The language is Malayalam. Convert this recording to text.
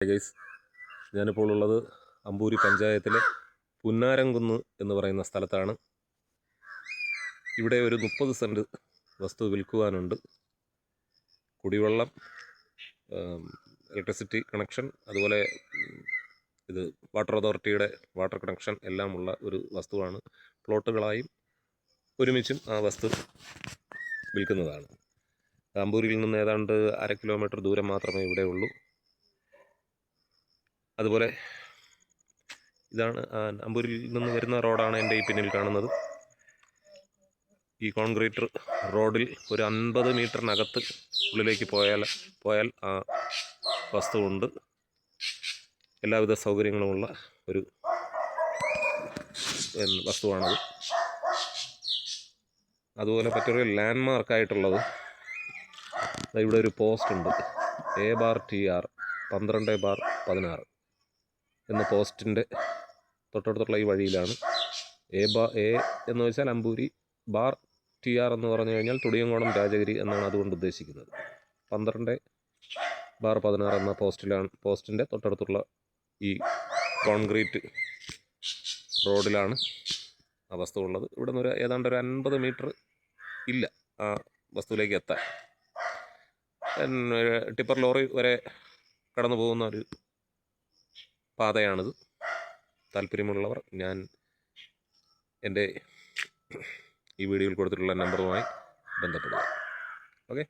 ഗൈസ്, ഞാനിപ്പോൾ ഉള്ളത് അമ്പൂരി പഞ്ചായത്തിലെ പുന്നാരംകുന്ന് എന്ന് പറയുന്ന സ്ഥലത്താണ്. ഇവിടെ ഒരു 30 സെൻറ്റ് വസ്തു വിൽക്കുവാനുണ്ട്. കുടിവെള്ളം, ഇലക്ട്രിസിറ്റി കണക്ഷൻ, അതുപോലെ ഇത് വാട്ടർ അതോറിറ്റിയുടെ വാട്ടർ കണക്ഷൻ എല്ലാമുള്ള ഒരു വസ്തുവാണ്. പ്ലോട്ടുകളായും ഒരുമിച്ചും ആ വസ്തു വിൽക്കുന്നതാണ്. അമ്പൂരിയിൽ നിന്ന് ഏതാണ്ട് 1/2 കിലോമീറ്റർ ദൂരം മാത്രമേ ഇവിടെ ഉള്ളൂ. അതുപോലെ ഇതാണ് അമ്പൂരിൽ നിന്ന് വരുന്ന റോഡാണ് എൻ്റെ ഈ പിന്നിൽ കാണുന്നത്. ഈ കോൺക്രീറ്റ് റോഡിൽ ഒരു 50 മീറ്ററിനകത്ത് ഉള്ളിലേക്ക് പോയാൽ ആ വസ്തുവുണ്ട്. എല്ലാവിധ സൗകര്യങ്ങളുമുള്ള ഒരു വസ്തുവാണത്. അതുപോലെ മറ്റൊരു ലാൻഡ് മാർക്കായിട്ടുള്ളത് ഇവിടെ ഒരു പോസ്റ്റ് ഉണ്ട്. A/TR 12/16 എന്ന പോസ്റ്റിൻ്റെ തൊട്ടടുത്തുള്ള ഈ വഴിയിലാണ്. A എന്ന് വെച്ചാൽ അമ്പൂരി, TR എന്ന് പറഞ്ഞു കഴിഞ്ഞാൽ തുടിയങ്കോണം രാജഗിരി എന്നാണ് അതുകൊണ്ട് ഉദ്ദേശിക്കുന്നത്. 12/16 എന്ന പോസ്റ്റിൻ്റെ തൊട്ടടുത്തുള്ള ഈ കോൺക്രീറ്റ് റോഡിലാണ് ആ വസ്തു ഉള്ളത്. ഇവിടെ നിന്ന് ഏതാണ്ട് ഒരു 50 മീറ്റർ ഇല്ല ആ വസ്തുവിലേക്ക് എത്താൻ. ടിപ്പർ ലോറി വരെ കടന്നു പോകുന്ന ഒരു പാതയാണിത്. താല്പര്യമുള്ളവർ എൻ്റെ ഈ വീഡിയോയിൽ കൊടുത്തിട്ടുള്ള നമ്പറുമായി ബന്ധപ്പെടുക. ഓക്കെ.